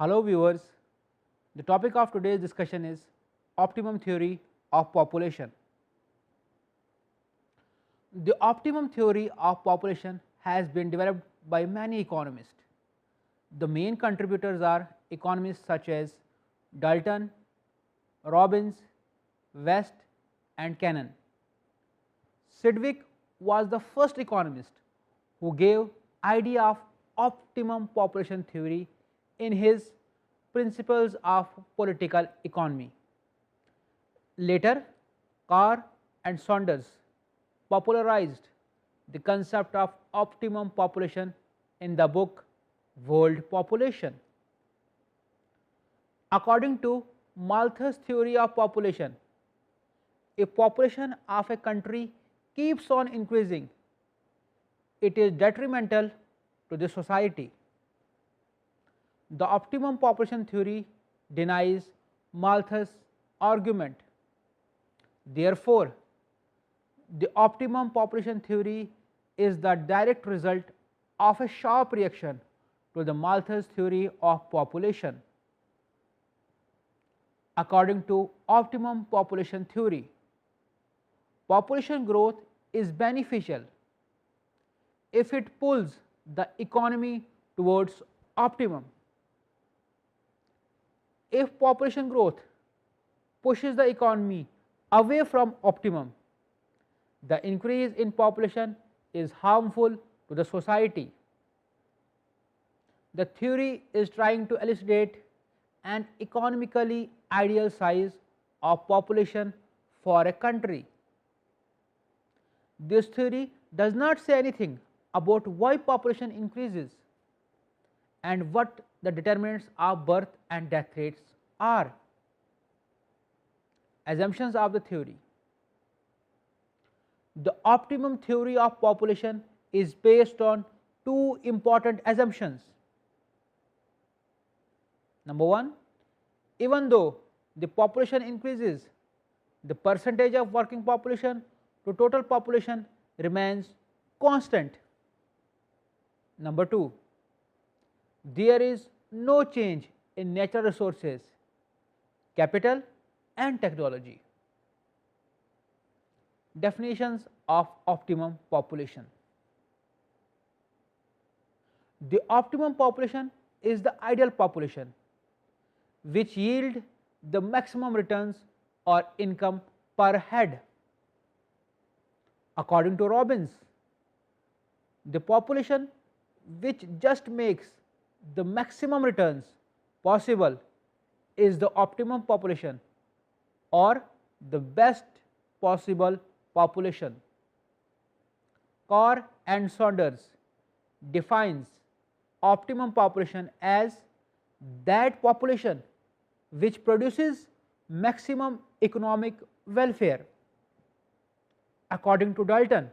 Hello viewers, the topic of today's discussion is optimum theory of population. The optimum theory of population has been developed by many economists. The main contributors are economists such as Dalton, Robbins, West and Cannon. Sidgwick was the first economist who gave idea of optimum population theory in his Principles of Political Economy. Later, Carr and Saunders popularized the concept of optimum population in the book World Population. According to Malthus' theory of population, if population of a country keeps on increasing, it is detrimental to the society. The optimum population theory denies Malthus' argument. Therefore, the optimum population theory is the direct result of a sharp reaction to the Malthus theory of population. According to optimum population theory, population growth is beneficial if it pulls the economy towards optimum. If population growth pushes the economy away from optimum, the increase in population is harmful to the society. The theory is trying to elucidate an economically ideal size of population for a country. This theory does not say anything about why population increases and what the determinants of birth and death rates are. Assumptions of the theory. The optimum theory of population is based on two important assumptions. Number one, even though the population increases, the percentage of working population to total population remains constant. Number two, there is no change in natural resources, capital and technology. Definitions of optimum population. The optimum population is the ideal population which yield the maximum returns or income per head. According to Robbins, the population which just makes the maximum returns possible is the optimum population or the best possible population. Carr and Saunders defines optimum population as that population which produces maximum economic welfare. According to Dalton,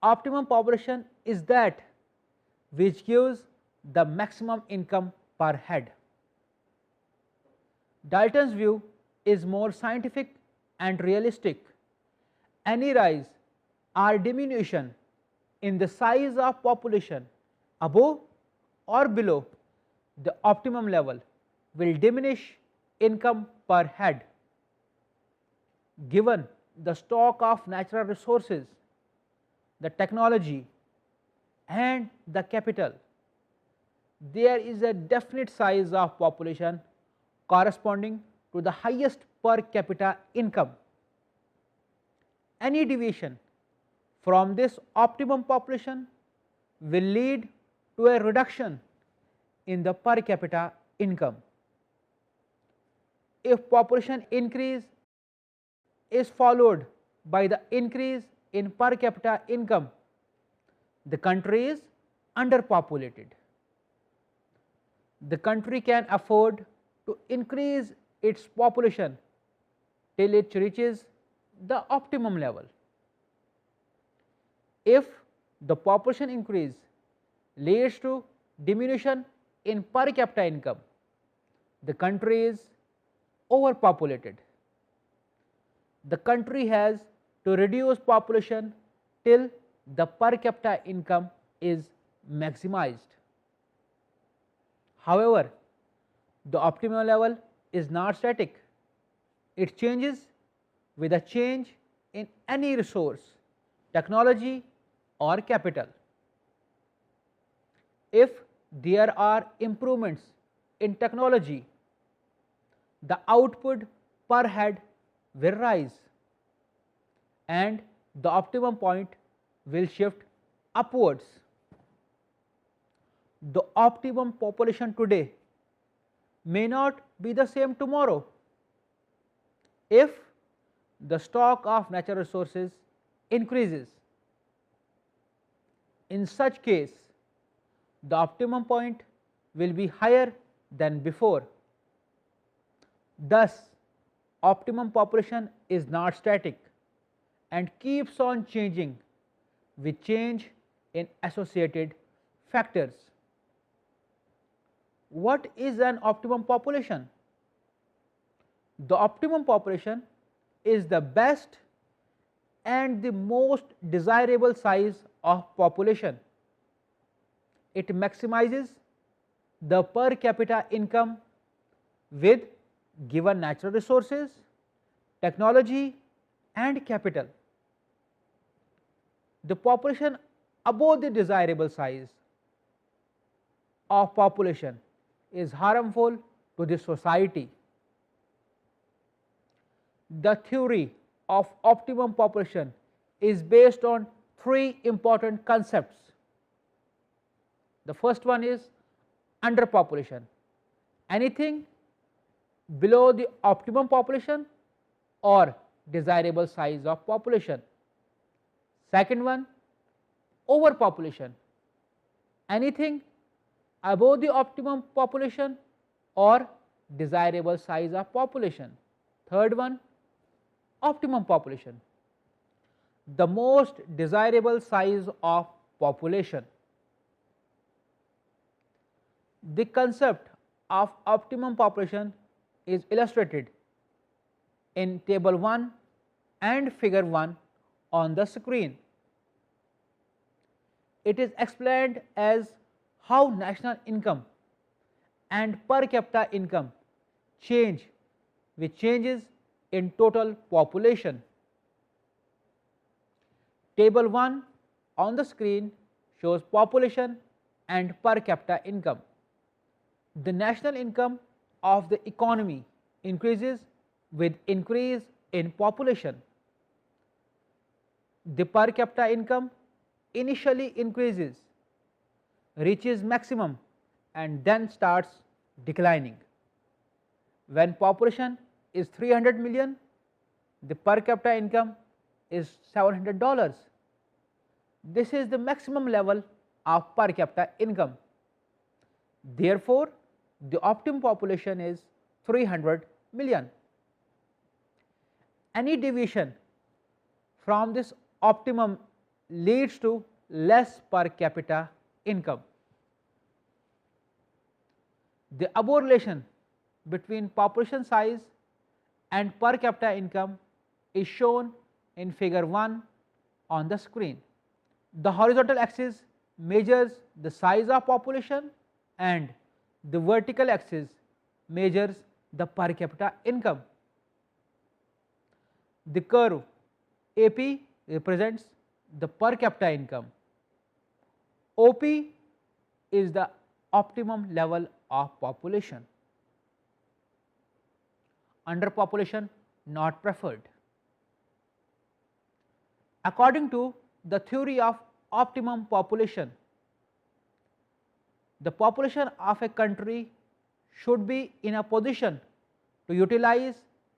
optimum population is that which gives the maximum income per head. Dalton's view is more scientific and realistic. Any rise or diminution in the size of population above or below the optimum level will diminish income per head. Given the stock of natural resources, the technology and the capital, there is a definite size of population corresponding to the highest per capita income. Any deviation from this optimum population will lead to a reduction in the per capita income. If population increase is followed by the increase in per capita income, the country is underpopulated. The country can afford to increase its population till it reaches the optimum level. If the population increase leads to diminution in per capita income, the country is overpopulated. The country has to reduce population till the per capita income is maximized. However, the optimum level is not static. It changes with a change in any resource, technology or capital. If there are improvements in technology, the output per head will rise and the optimum point will shift upwards. The optimum population today may not be the same tomorrow. If the stock of natural resources increases, in such case the optimum point will be higher than before. Thus, optimum population is not static and keeps on changing with change in associated factors. What is an optimum population? The optimum population is the best and the most desirable size of population. It maximizes the per capita income with given natural resources, technology and capital. The population above the desirable size of population is harmful to the society. The theory of optimum population is based on three important concepts. The first one is underpopulation. Anything below the optimum population or desirable size of population. Second one, overpopulation. Anything above the optimum population or desirable size of population. Third one, optimum population, the most desirable size of population. The concept of optimum population is illustrated in table 1 and figure 1 on the screen. It is explained as how national income and per capita income change with changes in total population. Table 1 on the screen shows population and per capita income. The national income of the economy increases with increase in population. The per capita income initially increases, reaches maximum and then starts declining. When population is 300 million, the per capita income is $700. This is the maximum level of per capita income. Therefore, the optimum population is 300 million. Any deviation from this optimum leads to less per capita income. The above relation between population size and per capita income is shown in figure 1 on the screen. The horizontal axis measures the size of population and the vertical axis measures the per capita income. The curve AP represents the per capita income. OP is the optimum level of population. Underpopulation not preferred. According to the theory of optimum population, the population of a country should be in a position to utilize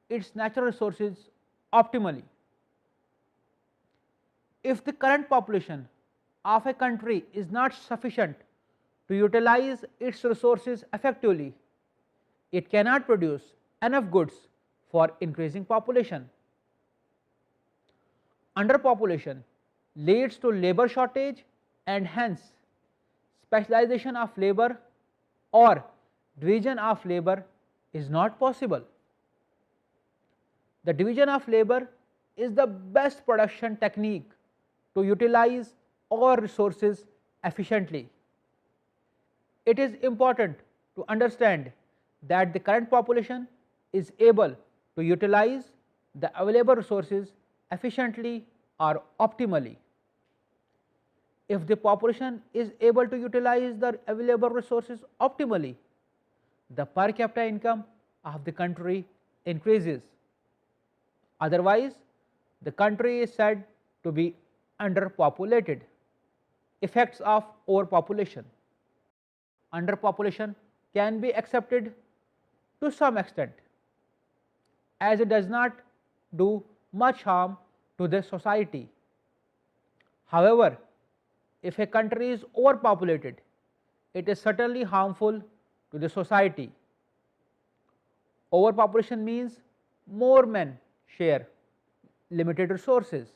its natural resources optimally. If the current population of a country is not sufficient to utilize its resources effectively, it cannot produce enough goods for increasing population. Underpopulation leads to labor shortage and hence specialization of labor or division of labor is not possible. The division of labor is the best production technique to utilize all resources efficiently. It is important to understand that the current population is able to utilize the available resources efficiently or optimally. If the population is able to utilize the available resources optimally, the per capita income of the country increases. Otherwise, the country is said to be underpopulated. Effects of overpopulation. Underpopulation can be accepted to some extent, as it does not do much harm to the society. However, if a country is overpopulated, it is certainly harmful to the society. Overpopulation means more men share limited resources.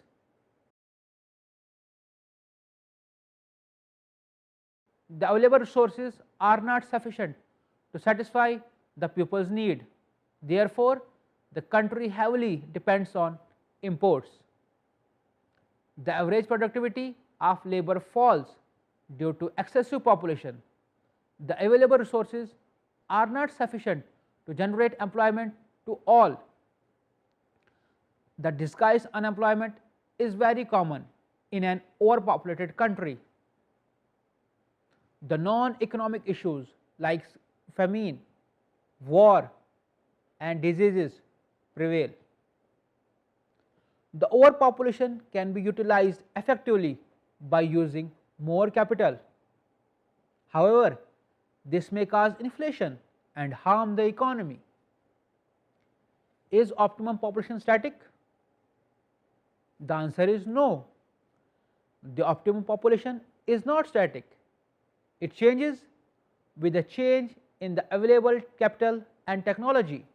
The available resources are not sufficient to satisfy the people's need. Therefore, the country heavily depends on imports. The average productivity of labor falls due to excessive population. The available resources are not sufficient to generate employment to all. The disguised unemployment is very common in an overpopulated country. The non-economic issues like famine, war and diseases prevail. The overpopulation can be utilized effectively by using more capital. However, this may cause inflation and harm the economy. Is optimum population static? The answer is no. The optimum population is not static. It changes with a change in the available capital and technology.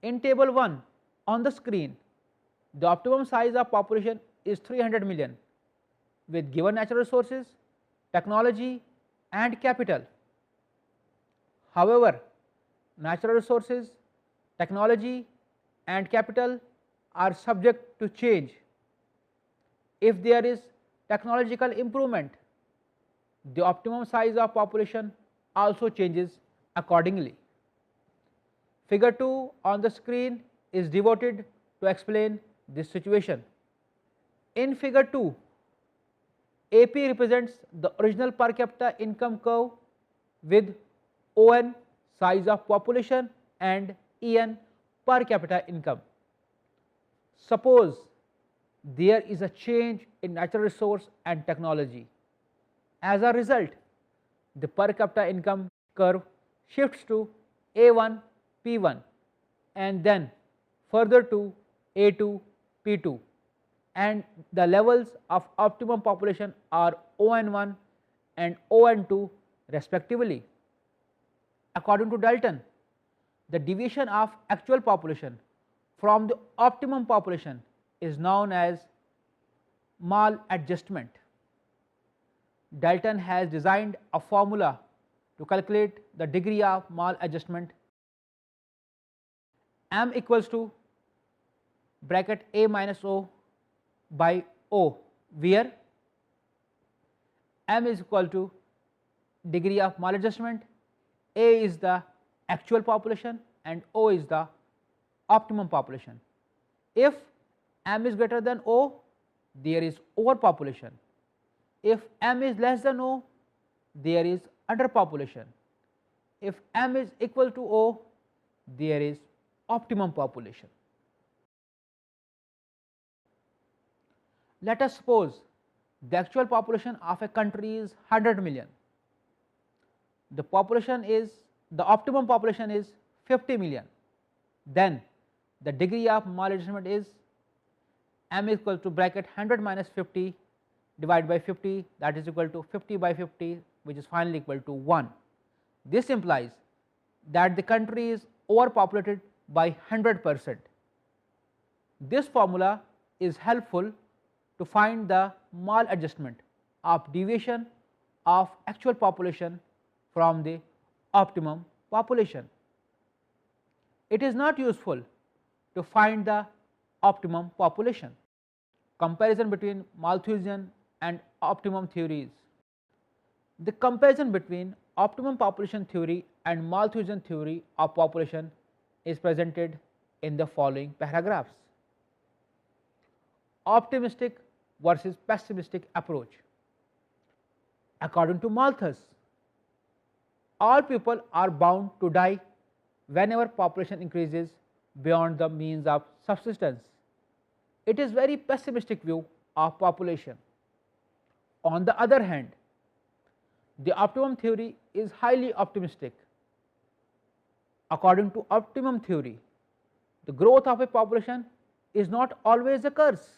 In table 1 on the screen, the optimum size of population is 300 million with given natural resources, technology and capital. However, natural resources, technology and capital are subject to change. If there is technological improvement, the optimum size of population also changes accordingly. Figure 2 on the screen is devoted to explain this situation. In figure 2, AP represents the original per capita income curve with ON size of population and EN per capita income. Suppose there is a change in natural resource and technology. As a result, the per capita income curve shifts to A1 P1 and then further to A2 P2, and the levels of optimum population are ON1 and ON2 respectively. According to Dalton, the deviation of actual population from the optimum population is known as maladjustment. Dalton has designed a formula to calculate the degree of maladjustment. M equals to bracket A minus O by O, where M is equal to degree of maladjustment, A is the actual population and O is the optimum population. If M is greater than O, there is overpopulation. If M is less than O, there is underpopulation. If M is equal to O, there is optimum population. Let us suppose the actual population of a country is 100 million. The optimum population is 50 million. Then the degree of maladjustment is M is equal to bracket 100 minus 50 divided by 50, that is equal to 50 by 50, which is finally equal to 1. This implies that the country is overpopulated by 100%. This formula is helpful to find the maladjustment of deviation of actual population from the optimum population. It is not useful to find the optimum population. Comparison between Malthusian and optimum theories. The comparison between optimum population theory and Malthusian theory of population is presented in the following paragraphs. Optimistic versus pessimistic approach. According to Malthus, all people are bound to die whenever population increases beyond the means of subsistence. It is very pessimistic view of population. On the other hand, the optimum theory is highly optimistic. According to optimum theory, the growth of a population is not always a curse.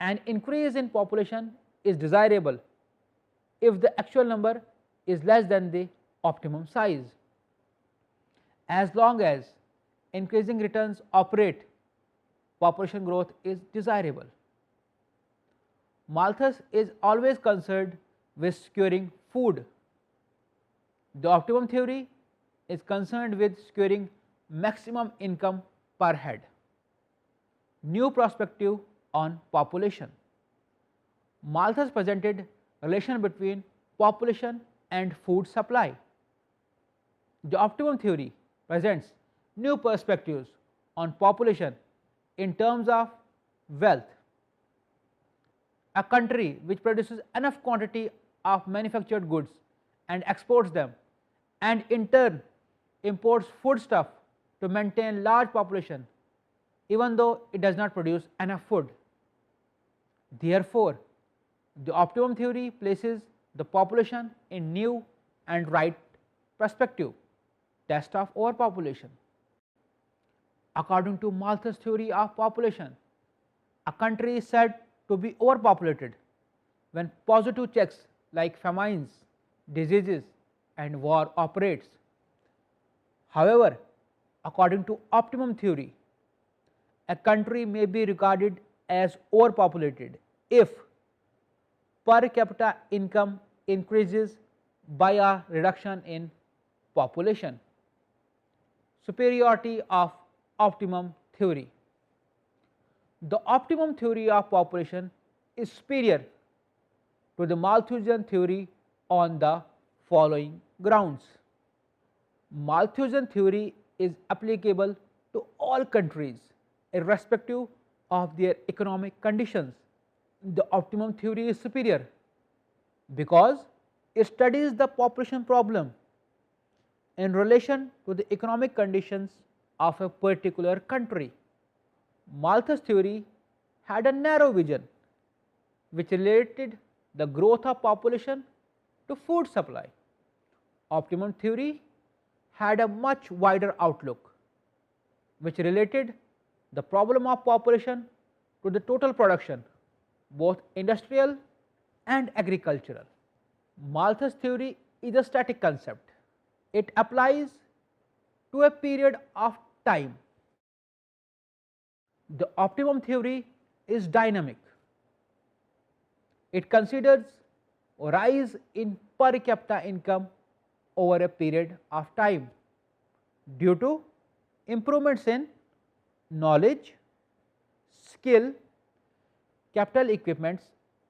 An increase in population is desirable if the actual number is less than the optimum size. As long as increasing returns operate, population growth is desirable. Malthus is always concerned with securing food. The optimum theory is concerned with securing maximum income per head. New perspective on population. Malthus presented relation between population and food supply. The optimum theory presents new perspectives on population in terms of wealth. A country which produces enough quantity of manufactured goods and exports them, and in turn imports foodstuff to maintain large population, even though it does not produce enough food. Therefore, the optimum theory places the population in new and right perspective, test of overpopulation. According to Malthus' theory of population, a country is said to be overpopulated when positive checks like famines, diseases and war operates. However, according to optimum theory, a country may be regarded as overpopulated if per capita income increases by a reduction in population. Superiority of optimum theory. The optimum theory of population is superior to the Malthusian theory on the following grounds. Malthusian theory is applicable to all countries irrespective of their economic conditions. The optimum theory is superior because it studies the population problem in relation to the economic conditions of a particular country. Malthus' theory had a narrow vision which related the growth of population to food supply. Optimum theory had a much wider outlook which related the problem of population to the total production, both industrial and agricultural. Malthus' theory is a static concept. It applies to a period of time. The optimum theory is dynamic. It considers a rise in per capita income over a period of time due to improvements in knowledge, skill, capital equipments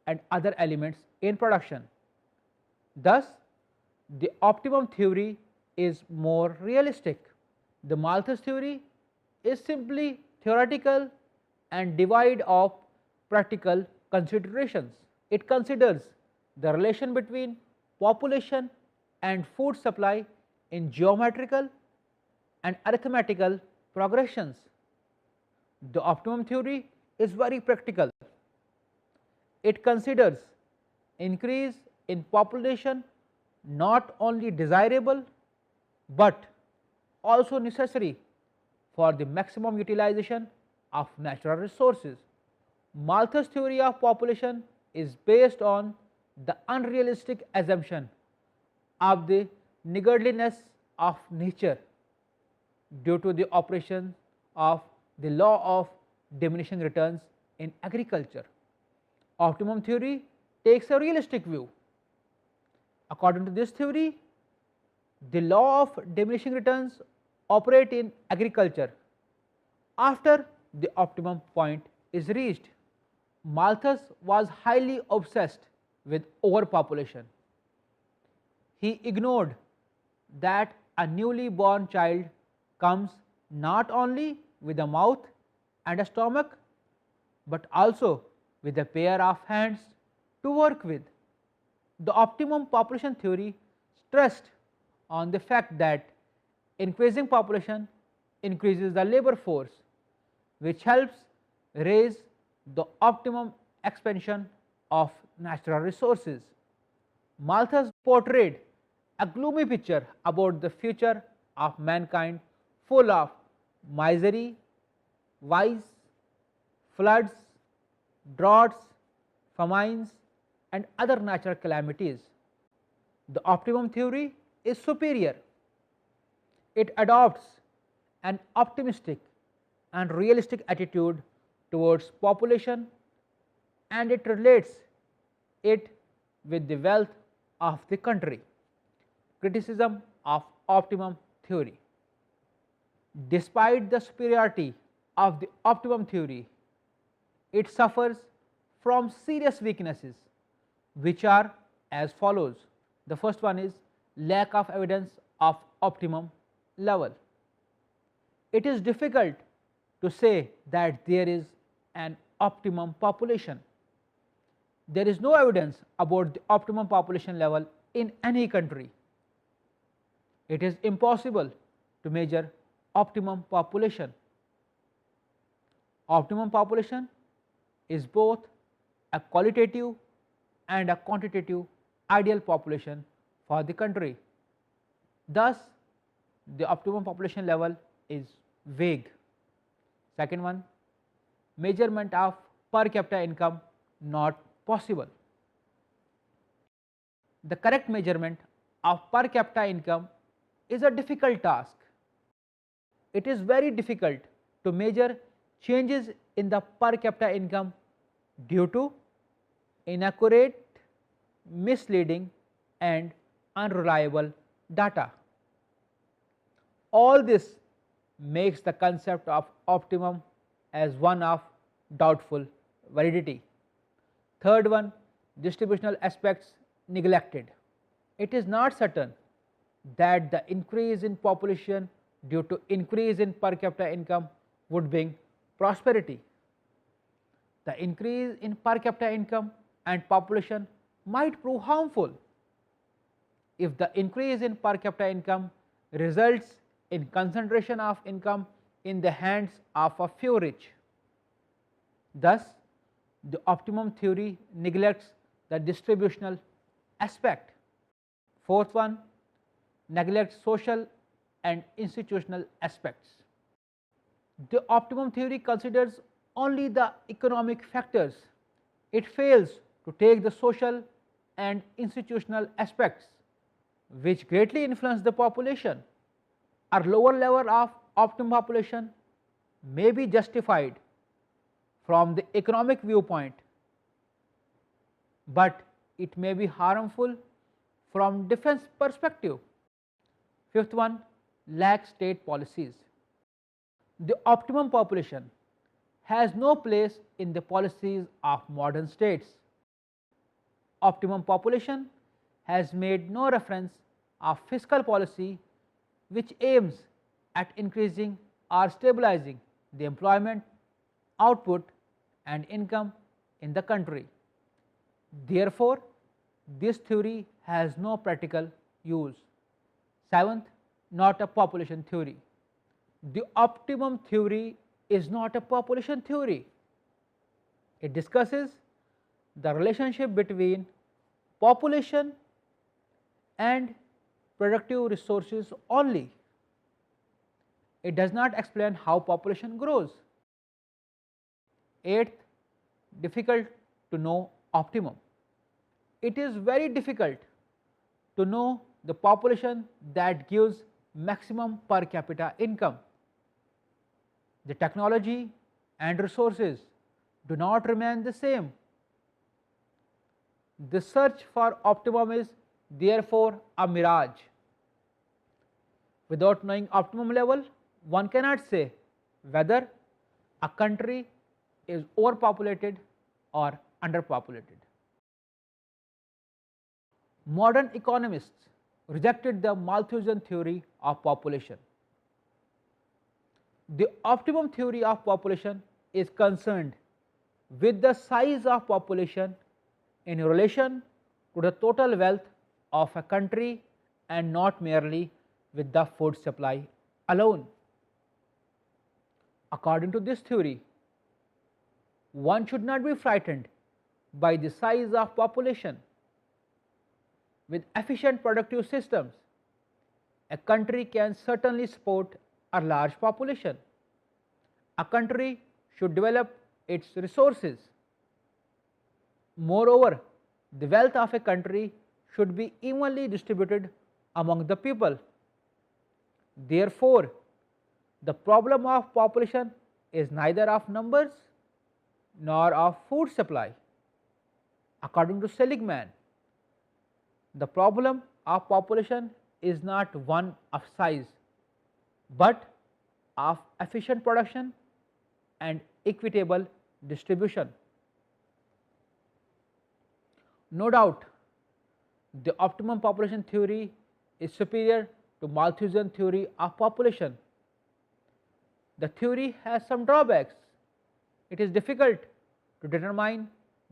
and other elements in production. Thus, the optimum theory is more realistic. The Malthus theory is simply theoretical and devoid of practical considerations. It considers the relation between population and food supply in geometrical and arithmetical progressions. The optimum theory is very practical. It considers increase in population not only desirable but also necessary for the maximum utilization of natural resources. Malthus' theory of population is based on the unrealistic assumption of the niggardliness of nature due to the operation of the law of diminishing returns in agriculture. Optimum theory takes a realistic view. According to this theory, the law of diminishing returns operate in agriculture after the optimum point is reached. Malthus was highly obsessed with overpopulation. he ignored that a newly born child comes not only with a mouth and a stomach, but also with a pair of hands to work with. The optimum population theory stressed on the fact that increasing population increases the labor force, which helps raise the optimum expansion of natural resources. Malthus portrayed a gloomy picture about the future of mankind, full of misery, vice, floods, droughts, famines, and other natural calamities. The optimum theory is superior. It adopts an optimistic and realistic attitude towards population, and it relates it with the wealth of the country. Criticism of optimum theory. Despite the superiority of the optimum theory, it suffers from serious weaknesses, which are as follows. The first one is lack of evidence of optimum level. It is difficult to say that there is an optimum population. There is no evidence about the optimum population level in any country. It is impossible to measure optimum population. Optimum population is both a qualitative and a quantitative ideal population for the country. Thus, the optimum population level is vague. Second one, measurement of per capita income not possible. The correct measurement of per capita income is a difficult task. It is very difficult to measure changes in the per capita income due to inaccurate, misleading, and unreliable data. All this makes the concept of optimum as one of doubtful validity. Third one, distributional aspects neglected. It is not certain that the increase in population due to increase in per capita income would bring prosperity. The increase in per capita income and population might prove harmful if the increase in per capita income results in concentration of income in the hands of a few rich. Thus, the optimum theory neglects the distributional aspect. Fourth one, neglects social and institutional aspects. The optimum theory considers only the economic factors. It fails to take the social and institutional aspects, which greatly influence the population. A lower level of optimum population may be justified from the economic viewpoint, but it may be harmful from defense perspective. Fifth one, lack state policies. The optimum population has no place in the policies of modern states. Optimum population has made no reference of fiscal policy which aims at increasing or stabilizing the employment, output, and income in the country. Therefore, this theory has no practical use. Seventh, not a population theory. The optimum theory is not a population theory. It discusses the relationship between population and productive resources only. It does not explain how population grows. Eighth, difficult to know optimum. It is very difficult to know the population that gives maximum per capita income. The technology and resources do not remain the same. The search for optimum is therefore a mirage. Without knowing optimum level, one cannot say whether a country is overpopulated or underpopulated. Modern economists rejected the Malthusian theory of population. The optimum theory of population is concerned with the size of population in relation to the total wealth of a country and not merely with the food supply alone. According to this theory, one should not be frightened by the size of population. With efficient productive systems, a country can certainly support a large population. A country should develop its resources. Moreover, the wealth of a country should be evenly distributed among the people. Therefore, the problem of population is neither of numbers nor of food supply. According to Seligman, the problem of population is not one of size, but of efficient production and equitable distribution. No doubt, the optimum population theory is superior to Malthusian theory of population. The theory has some drawbacks. It is difficult to determine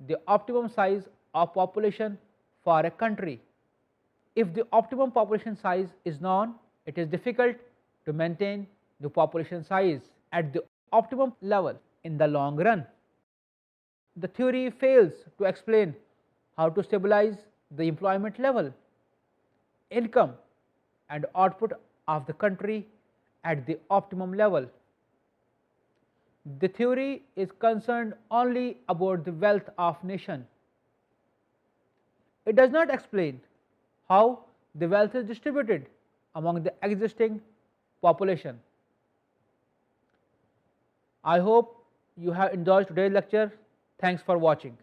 the optimum size of population for a country. If the optimum population size is known, it is difficult to maintain the population size at the optimum level in the long run. The theory fails to explain how to stabilize the employment level, income and output of the country at the optimum level. The theory is concerned only about the wealth of nation. It does not explain how the wealth is distributed among the existing population. I hope you have enjoyed today's lecture. Thanks for watching.